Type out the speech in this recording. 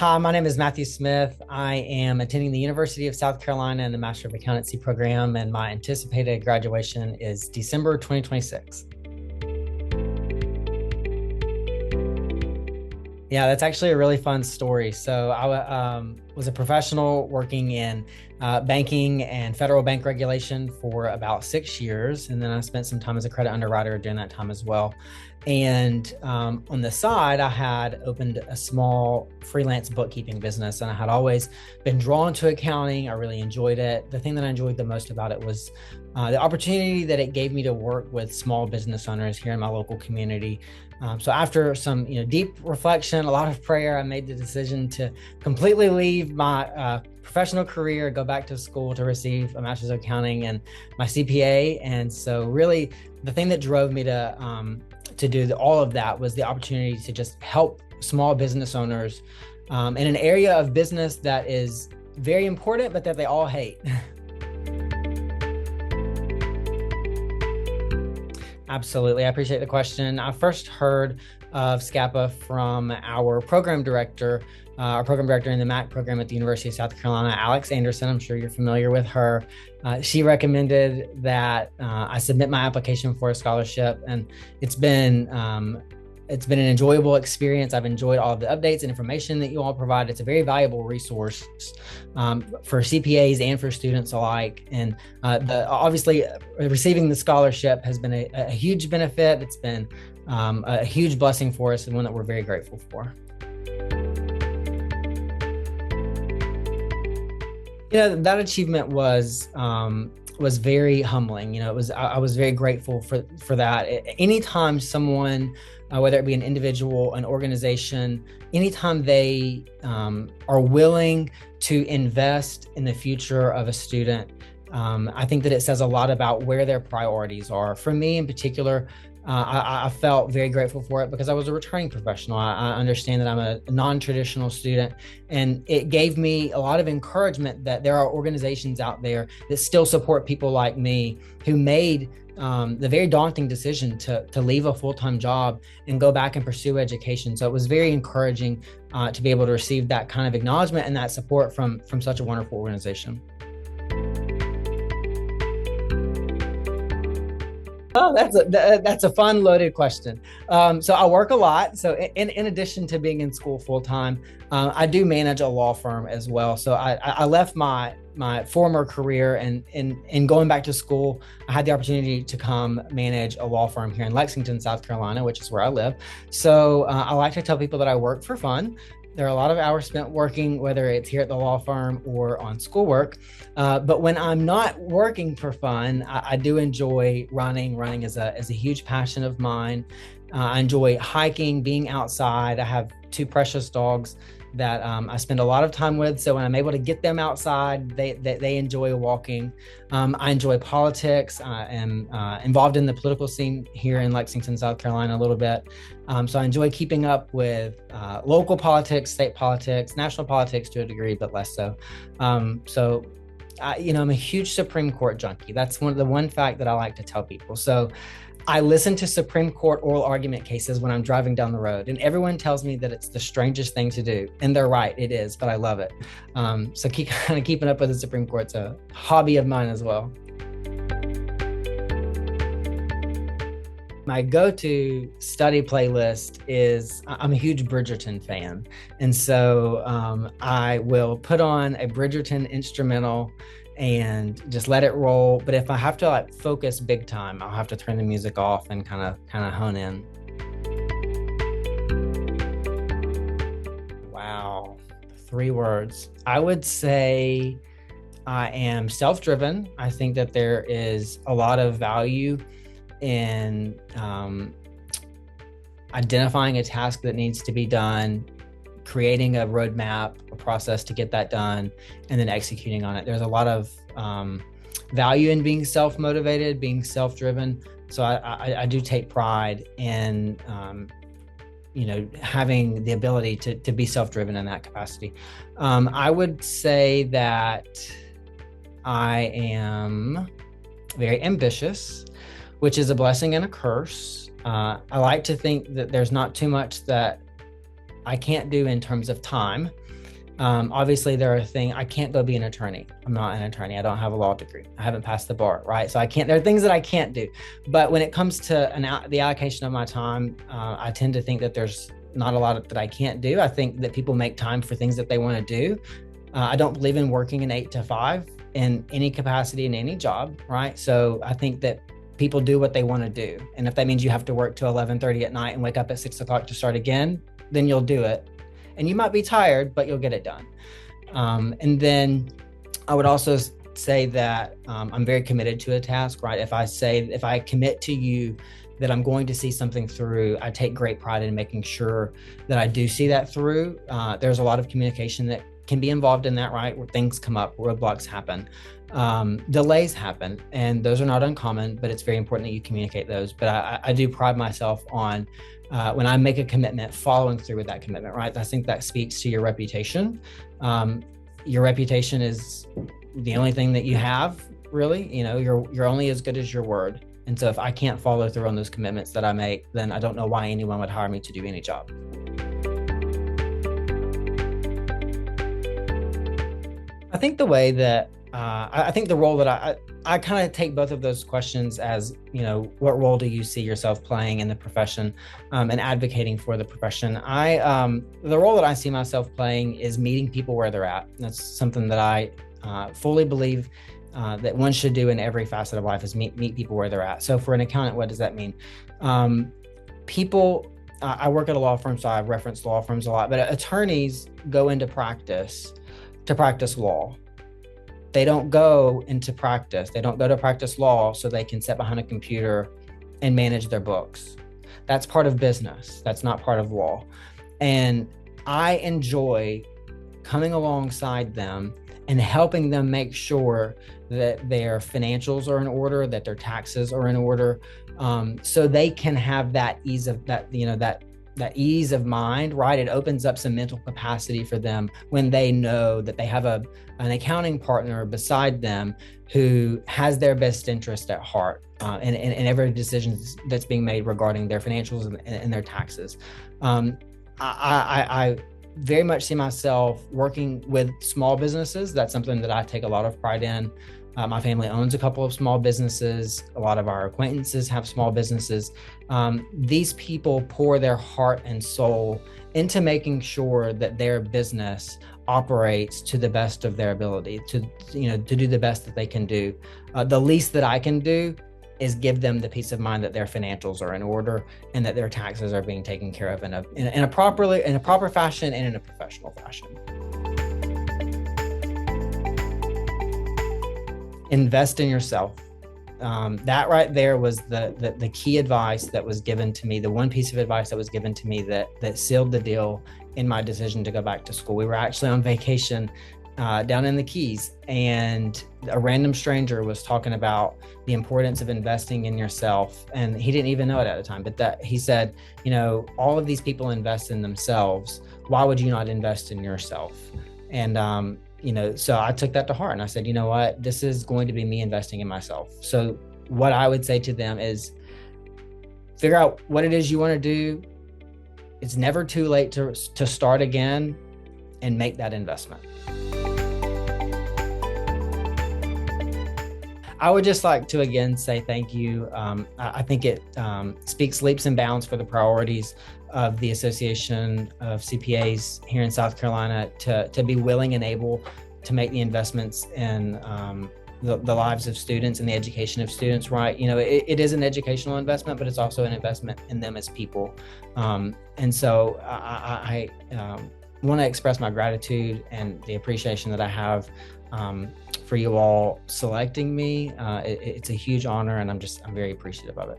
Hi, my name is Matthew Smith. I am attending the University of South Carolina in the Master of Accountancy program, and my anticipated graduation is December 2026. Yeah, that's actually a really fun story. So I was a professional working in banking and federal bank regulation for about 6 years. And then I spent some time as a credit underwriter during that time as well. And on the side, I had opened a small freelance bookkeeping business, and I had always been drawn to accounting. I really enjoyed it. The thing that I enjoyed the most about it was the opportunity that it gave me to work with small business owners here in my local community. So after some deep reflection, a lot of prayer, I made the decision to completely leave my professional career, go back to school to receive a master's of accounting and my CPA. And so really the thing that drove me to do all of that was the opportunity to just help small business owners in an area of business that is very important, but that they all hate. Absolutely. I appreciate the question. I first heard of SCAPA from our program director in the MAC program at the University of South Carolina, Alex Anderson. I'm sure you're familiar with her. She recommended that I submit my application for a scholarship, and it's been an enjoyable experience. I've enjoyed all of the updates and information that you all provide. It's a very valuable resource for CPAs and for students alike. And obviously, receiving the scholarship has been a huge benefit. It's been a huge blessing for us, and one that we're very grateful for. That achievement was very humbling. I was very grateful for that. Anytime someone, whether it be an individual, an organization, anytime they are willing to invest in the future of a student, I think that it says a lot about where their priorities are. For me in particular, I felt very grateful for it because I was a returning professional. I understand that I'm a non-traditional student, and it gave me a lot of encouragement that there are organizations out there that still support people like me who made the very daunting decision to leave a full-time job and go back and pursue education. So it was very encouraging to be able to receive that kind of acknowledgement and that support from such a wonderful organization. Oh, that's a fun, loaded question. So I work a lot. So in addition to being in school full time, I do manage a law firm as well. So I left my former career, and in going back to school, I had the opportunity to come manage a law firm here in Lexington, South Carolina, which is where I live. So I like to tell people that I work for fun. There are a lot of hours spent working, whether it's here at the law firm or on schoolwork. But when I'm not working for fun, I do enjoy running. Running is a huge passion of mine. I enjoy hiking, being outside. I have two precious dogs that I spend a lot of time with. So when I'm able to get them outside, they enjoy walking. I enjoy politics. I am involved in the political scene here in Lexington, South Carolina a little bit. So I enjoy keeping up with local politics, state politics, national politics to a degree, but less so. I'm a huge Supreme Court junkie. That's the one fact that I like to tell people. So I listen to Supreme Court oral argument cases when I'm driving down the road, and everyone tells me that it's the strangest thing to do. And they're right, it is, but I love it. So keeping up with the Supreme Court's a hobby of mine as well. My go-to study playlist is, I'm a huge Bridgerton fan. And so I will put on a Bridgerton instrumental and just let it roll. But if I have to focus big time, I'll have to turn the music off and kind of hone in. Wow, 3 words. I would say I am self-driven. I think that there is a lot of value in identifying a task that needs to be done, creating a roadmap, a process to get that done, and then executing on it. There's a lot of value in being self-motivated, being self-driven. So I do take pride in, having the ability to be self-driven in that capacity. I would say that I am very ambitious, which is a blessing and a curse. I like to think that there's not too much that I can't do in terms of time. Obviously, there are things I can't go be an attorney. I'm not an attorney. I don't have a law degree. I haven't passed the bar, right? So I can't. There are things that I can't do. But when it comes to the allocation of my time, I tend to think that there's not a lot that I can't do. I think that people make time for things that they want to do. I don't believe in working an 8 to 5 in any capacity in any job, right? So I think that people do what they want to do, and if that means you have to work till 11:30 at night and wake up at 6 o'clock to start again, then you'll do it. And you might be tired, but you'll get it done. And then I would also say that I'm very committed to a task, right? If I commit to you that I'm going to see something through, I take great pride in making sure that I do see that through. There's a lot of communication that can be involved in that, right? Where things come up, roadblocks happen, delays happen, and those are not uncommon, but it's very important that you communicate those. But I do pride myself on when I make a commitment, following through with that commitment, right? I think that speaks to your reputation. Your reputation is the only thing that you have, really. You know, you're only as good as your word. And so if I can't follow through on those commitments that I make, then I don't know why anyone would hire me to do any job. I think the way that I think the role that I kind of take both of those questions as, you know, what role do you see yourself playing in the profession, and advocating for the profession. The role that I see myself playing is meeting people where they're at. That's something that I fully believe that one should do in every facet of life, is meet people where they're at. So for an accountant, what does that mean? I work at a law firm, so I've referenced law firms a lot, but attorneys go into practice to practice law. They don't go into practice. They don't go to practice law so they can sit behind a computer and manage their books. That's part of business. That's not part of law. And I enjoy coming alongside them and helping them make sure that their financials are in order, that their taxes are in order, so they can have that ease of that ease of mind, right? It opens up some mental capacity for them when they know that they have an accounting partner beside them who has their best interest at heart, in every decision that's being made regarding their financials and their taxes. I very much see myself working with small businesses. That's something that I take a lot of pride in. My family owns a couple of small businesses. A lot of our acquaintances have small businesses. These people pour their heart and soul into making sure that their business operates to the best of their ability, to do the best that they can do. The least that I can do is give them the peace of mind that their financials are in order and that their taxes are being taken care of in a proper fashion and in a professional fashion. Invest in yourself. That right there was the key advice that was given to me, the one piece of advice that was given to me that sealed the deal in my decision to go back to school. We were actually on vacation down in the Keys, and a random stranger was talking about the importance of investing in yourself. And he didn't even know it at the time, but that he said, all of these people invest in themselves. Why would you not invest in yourself? And, so I took that to heart, and I said, you know what, this is going to be me investing in myself. So what I would say to them is figure out what it is you want to do. It's never too late to start again and make that investment. I would just like to again say thank you. I think it speaks leaps and bounds for the priorities of the Association of CPAs here in South Carolina to be willing and able to make the investments in the lives of students and the education of students, right? It is an educational investment, but it's also an investment in them as people. And so I want to express my gratitude and the appreciation that I have for you all selecting me. It's a huge honor, and I'm very appreciative of it.